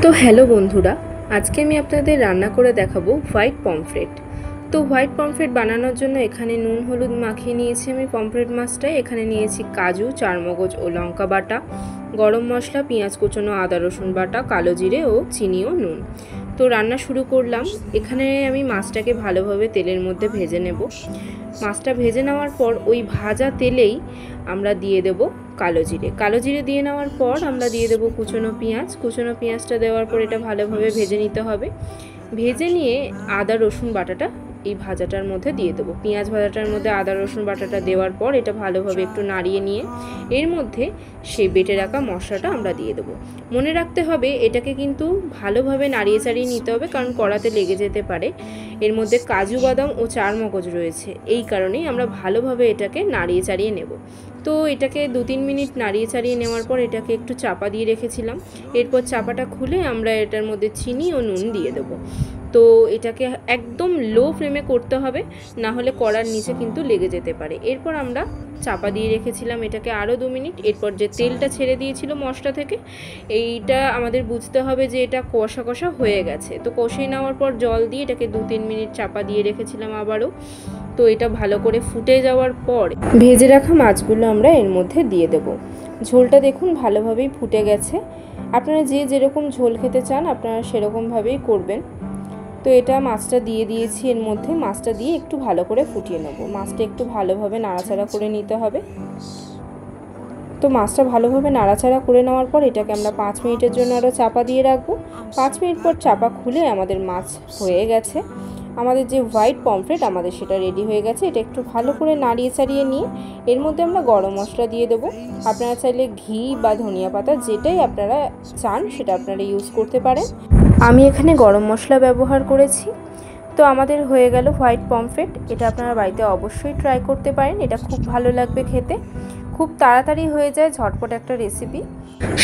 তো হ্যালো বন্ধুরা, আজকে আমি আপনাদের রান্না করে দেখাবো হোয়াইট পমফ্রেট। তো হোয়াইট পমফ্রেট বানানোর জন্য এখানে নুন হলুদ মাখিয়ে নিয়েছি আমি পমফ্রেট মাছটায়। এখানে নিয়েছি কাজু, চারমগজ ও লঙ্কা বাটা, গরম মশলা, পেঁয়াজ কুচনো, আদা রসুন বাটা, কালো জিরে ও চিনি ও নুন। তো রান্না শুরু করলাম। এখানে আমি মাছটাকে ভালোভাবে তেলের মধ্যে ভেজে নেব। মাছটা ভেজে নেওয়ার পর ওই ভাজা তেলেই আমরা দিয়ে দেব কালো জিরে দিয়ে নেওয়ার পর আমরা দিয়ে দেব কুচনো পেঁয়াজটা দেওয়ার পর এটা ভালোভাবে ভেজে নিতে হবে। ভেজে নিয়ে আদা রসুন বাটাটা এই ভাজাটার মধ্যে দিয়ে দেবো। পেঁয়াজ ভাজাটার মধ্যে আদা রসুন বাটাটা দেওয়ার পর এটা ভালোভাবে একটু নাড়িয়ে নিয়ে এর মধ্যে সেই বেটে রাখা মশলাটা আমরা দিয়ে দেবো। মনে রাখতে হবে এটাকে কিন্তু ভালোভাবে নাড়িয়ে চাড়িয়ে নিতে হবে, কারণ কড়াতে লেগে যেতে পারে। এর মধ্যে কাজু বাদাম ও চারমগজ রয়েছে, এই কারণেই আমরা ভালোভাবে এটাকে নাড়িয়ে চাড়িয়ে নেব। তো এটাকে 2-3 মিনিট নাড়িয়ে চাড়িয়ে নেওয়ার পর এটাকে একটু চাপা দিয়ে রেখেছিলাম। এরপর চাপাটা খুলে আমরা এটার মধ্যে চিনি ও নুন দিয়ে দেবো। তো এটাকে একদম লো ফ্লেমে করতে হবে, না হলে কড়ার নিচে কিন্তু লেগে যেতে পারে। এরপর আমরা চাপা দিয়ে রেখেছিলাম এটাকে আরও 2 মিনিট। এরপর যে তেলটা ছেড়ে দিয়েছিল মশলা থেকে, এইটা আমাদের বুঝতে হবে যে এটা কষা কষা হয়ে গেছে। তো কষিয়ে নেওয়ার পর জল দিয়ে এটাকে 2-3 মিনিট চাপা দিয়ে রেখেছিলাম আবারও। তো এটা ভালো করে ফুটে যাওয়ার পর ভেজে রাখা মাছগুলো আমরা এর মধ্যে দিয়ে দেব। ঝোলটা দেখুন ভালোভাবেই ফুটে গেছে। আপনারা যে যেরকম ঝোল খেতে চান আপনারা সেরকমভাবেই করবেন। তো এটা মাছটা দিয়ে দিয়েছি এর মধ্যে। মাছটা দিয়ে একটু ভালো করে ফুটিয়ে নেব। মাছটা একটু ভালোভাবে নাড়াচাড়া করে নিতে হবে। তো মাছটা ভালোভাবে নাড়াচাড়া করে নেওয়ার পর এটাকে আমরা 5 মিনিটের জন্য আরও চাপা দিয়ে রাখবো। 5 মিনিট পর চাপা খুলে আমাদের মাছ হয়ে গেছে। আমাদের যে হোয়াইট পমফ্রেট আমাদের সেটা রেডি হয়ে গেছে। এটা একটু ভালো করে নাড়িয়ে চাড়িয়ে নিয়ে এর মধ্যে আমরা গরম মশলা দিয়ে দেবো। আপনারা চাইলে ঘি বা ধনিয়া পাতা যেটাই আপনারা চান সেটা আপনারা ইউজ করতে পারেন। আমি এখানে গরম মশলা ব্যবহার করেছি। তো আমাদের হয়ে গেল হোয়াইট পমফ্রেট। এটা আপনারা বাড়িতে অবশ্যই ট্রাই করতে পারেন। এটা খুব ভালো লাগবে খেতে, খুব তাড়াতাড়ি হয়ে যায়, ঝটপট একটা রেসিপি।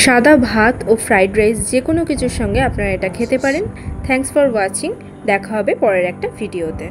সাদা ভাত ও ফ্রাইড রাইস যে কোনো কিছুর সঙ্গে আপনারা এটা খেতে পারেন। Thanks for watching. দেখা হবে পরের একটা ভিডিওতে।